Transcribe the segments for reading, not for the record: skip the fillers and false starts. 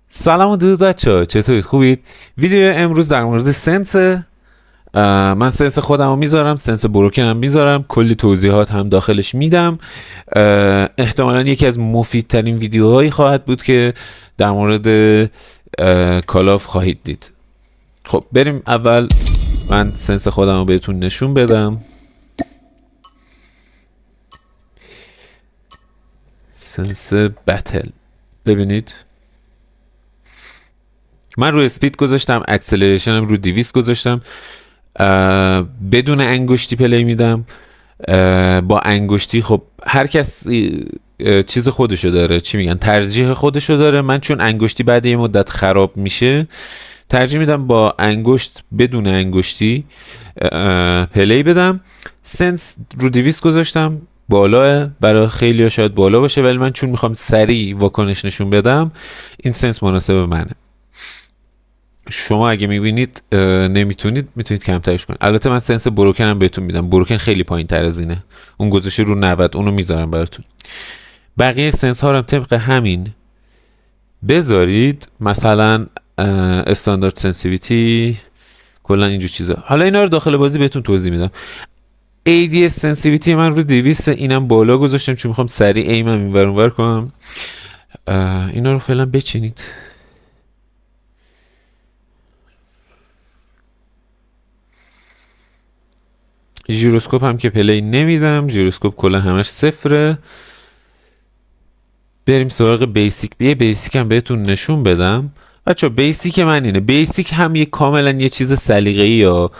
سلام و درود بچه ها، چطورید؟ خوبید؟ ویدیو امروز در مورد سنس من سنس خودم رو میذارم، سنس بروکن هم میذارم، کلی توضیحات هم داخلش میدم. احتمالا یکی از مفیدترین ویدیوهایی خواهد بود که در مورد کالاف خواهید دید. خب بریم اول من سنس خودم رو بهتون نشون بدم. سنس بتل ببینید، من رو اسپید گذاشتم، اکسلریشنم رو 200 گذاشتم، بدون انگشتی پلی میدم. با انگشتی خب هر کس چیز خودشو داره، چی میگن، ترجیح خودشو داره. من چون انگشتی بعد یه مدت خراب میشه ترجیح میدم با انگشت بدون انگشتی پلی بدم. سنس رو 200 گذاشتم، بالا، برای خیلی ها شاید بالا باشه ولی من چون میخوام سریع واکنش نشون بدم این سنس مناسب منه. شما اگه میبینید نمیتونید، میتونید کمترش کنید. البته من سنس بروکن هم بهتون میدم، بروکن خیلی پایین تر از اینه، اون گذاشته رو 90، اونو میذارم براتون. بقیه سنس ها رو هم طبق همین بذارید، مثلا استاندارد سنسیویتی، کلا اینجور چیزا. حالا اینا رو داخل بازی بهتون توضیح میدم. ADS سنسیویتی من رو 200، اینم بالا گذاشتم چون میخوام سریع ایمم اینور اونور کنم. اینا رو فعلا بچینید. ژیروسکوپ هم که پلی نمیدم، ژیروسکوپ کلا همش صفره. بریم سراغ بیسیک. بیسیک هم بهتون نشون بدم بچه. بیسیک من اینه، بیسیک هم یه کاملا یه چیز سلیقه‌ای، یا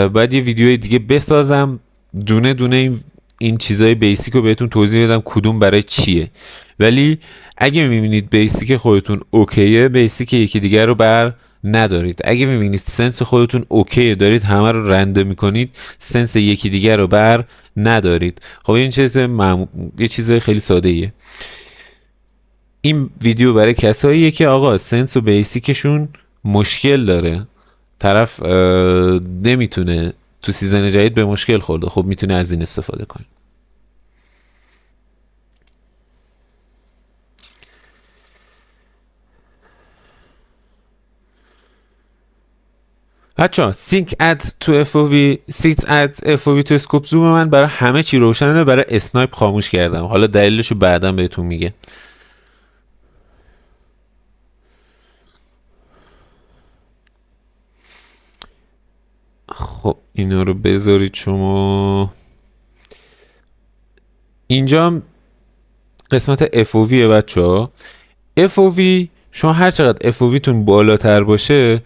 باید یه ویدیوی دیگه بسازم دونه دونه این چیزای بیسیک رو بهتون توضیح بدم کدوم برای چیه. ولی اگه میبینید بیسیک خودتون اوکیه، بیسیک یکی دیگر رو بر ندارید. اگه میبینید سنس خودتون اوکیه، دارید همه رو رنده میکنید، سنس یکی دیگر رو بر ندارید. خب این یه چیز خیلی ساده ایه. این ویدیو برای کساییه که آقا سنس و بیسیکشون مشکل داره، طرف نمیتونه، تو سیزن جدید به مشکل خورده، خب میتونه از این استفاده کنه. بچه سینک اد تو FOV، سیت اد FOV تو اسکوپ زوم من برای همه چی روشنه، برای اسنایپ خاموش کردم. حالا دلیلشو بعدم بهتون میگه. خب اینا رو بذارید شما. اینجا قسمت FOV بچه ها. FOV شما هر چقدر FOV تون بالاتر باشه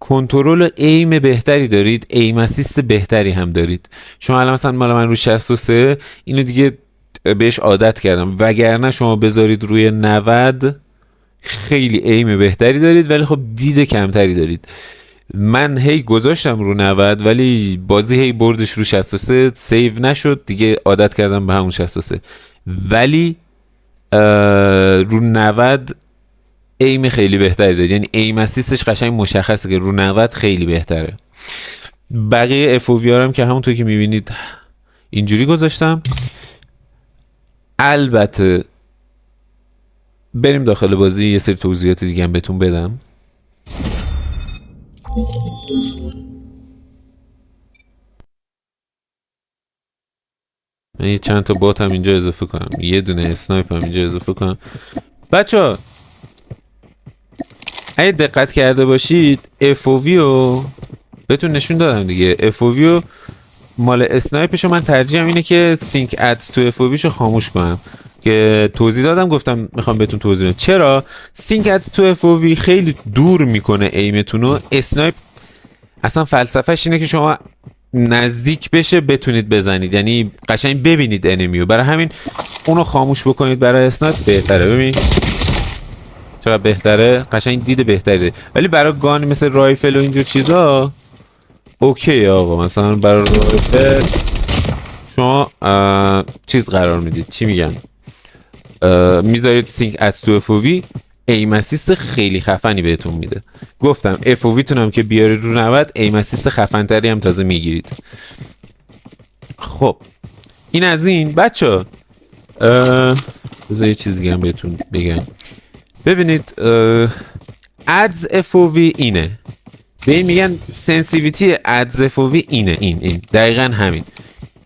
کنترل ایم بهتری دارید، ایم اسیست بهتری هم دارید. شما الان مثلا مال من رو 63، اینو دیگه بهش عادت کردم، وگرنه شما بذارید روی 90 خیلی ایم بهتری دارید ولی خب دید کمتری دارید. من هی گذاشتم رو 90 ولی بازی هی بردش رو 63، سیو نشد دیگه، عادت کردم به همون 63. ولی رو 90 ایم خیلی بهتری دارید، یعنی ایم اسیستش قشنگ مشخصه که رو 90 خیلی بهتره. بقیه FOV هم که همونطور که میبینید اینجوری گذاشتم. البته بریم داخل بازی یه سری توضیحات دیگه هم بهتون بدم. من یه چند تا بات هم اینجا اضافه کنم، یه دونه اسنایپ هم اینجا اضافه کنم. بچه اگه دقت کرده باشید FOV رو بهتون نشون دادم دیگه. FOV رو مال اسنایپشو من ترجیحم اینه که سینک اد تو FOV شو خاموش کنم، که توضیح دادم، گفتم میخوام بهتون توضیح بدم چرا. سینک اد تو FOV خیلی دور میکنه ایمتون رو. اسنایپ اصلا فلسفهش اینه که شما نزدیک بشه بتونید بزنید، یعنی قشنگ ببینید انمیو، برای همین اونو خاموش بکنید. برای اسنایپ بهتره، ببین چقدر بهتره، قشنگ دید بهتری ده. ولی برای گان مثل رایفل و اینجور چیزا اوکی آقا. مثلا برای رایفل شما چیز قرار میدید، چی میگن، میذارید سینک از تو FOV، ایم اسیست خیلی خفنی بهتون میده. گفتم FOV تونم که بیارید رو 90 ایم اسیست خفن تری هم تازه میگیرید. خب این از این. بچه بذار یه چیز دیگه هم بهتون بگم. ببینید ادز FOV اینه، به این میگن سنسیویتی ادز FOV اینه، این دقیقا همین.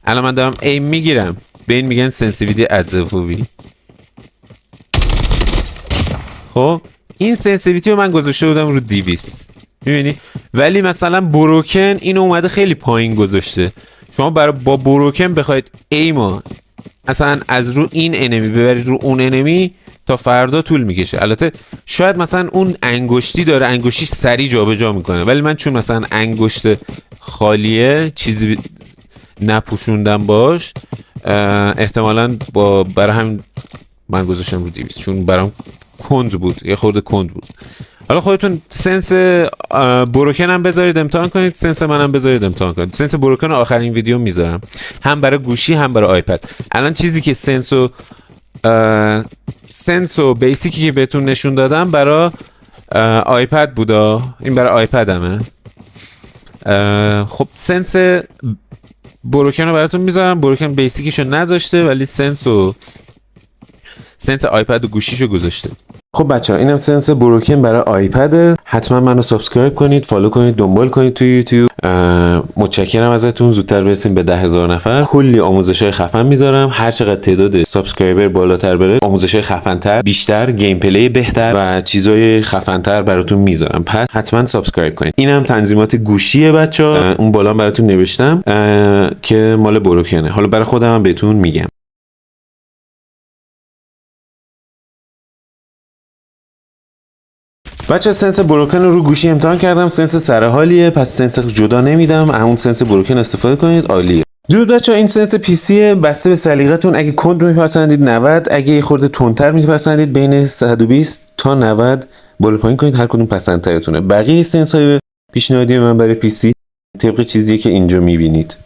الان من دارم ایم میگیرم، به این میگن سنسیویتی ادز FOV. خب این سنسیویتی رو من گذاشته بودم رو 200، میبینی؟ ولی مثلا بروکن اینو اومده خیلی پایین گذاشته. شما با بروکن بخواید ایمو مثلا از رو این انمی ببرید رو اون انمی تا فردا طول میکشه. البته شاید مثلا اون انگشتی داره، انگشتیش سریع جابجا میکنه، ولی من چون مثلا انگشت خالیه چیزی نپوشوندم باش، احتمالاً برای همین من گذاشتم رو 200، چون برام کند بود، یه خورده کند بود. حالا خودتون سنس بروکن هم بذارید امتحان کنید، سنس منم بذارید امتحان کنید. سنس بروکن آخرین ویدیو میذارم، هم برای گوشی هم برای آیپد. الان چیزی که سنس و بیسیکی که بهتون نشون دادم برای آیپد بودا، این برای آیپدمه. خب سنس بروکن رو براتون میذارم، بروکن بیسیکیشو نذاشته ولی سنس آیپد و گوشیشو گذاشته. خب بچه‌ها اینم سنس بروکن برای آیپد. حتما منو سابسکرایب کنید، فالو کنید، دنبال کنید تو یوتیوب. متشکرم ازتون. زودتر برسیم به 10,000 نفر. کلی آموزش‌های خفن میذارم. هر چقدر تعداد سابسکرایبر بالاتر بره، آموزش‌های خفن‌تر، بیشتر، گیم پلی بهتر و چیزای خفن‌تر براتون میذارم. پس حتما سابسکرایب کنید. اینم تنظیمات گوشیه بچه‌ها. اون بالا براتون نوشتم که مال بروکنه. حالا برای خودم هم بهتون میگم. بچه سنس بروکن رو گوشی امتحان کردم، سنس سرحالیه، پس سنس جدا نمیدم، همون سنس بروکن استفاده کنید، عالیه. درود بچه این سنس PC بسته به سلیقتون. اگه کند میپسندید 90، اگه خورده تندتر میپسندید بین 120 تا 90 بالا پایین کنید، هر کدوم پسندترتونه. بقیه سنس های پیشنهادی من برای PC طبق چیزی که اینجا میبینید.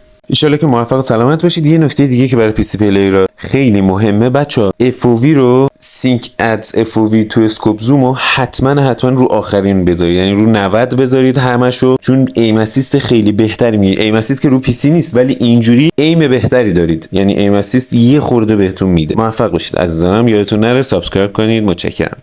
ان که موفق و سلامت باشید. یه نکته دیگه که برای PC پلیر خیلی مهمه بچه‌ها، FOV رو سینک ادز FOV تو اسکوپ زوم رو حتما رو آخرین بذارید، یعنی رو 90 بذارید همشو، چون ایم اسیست خیلی بهتری میگیره. ایم اسیست که رو PC نیست ولی اینجوری ایم بهتری دارید، یعنی ایم اسیست یه خورده بهتون میده. موفق باشید عزیزانم. یادتون نره سابسکرایب کنید. متشکرم.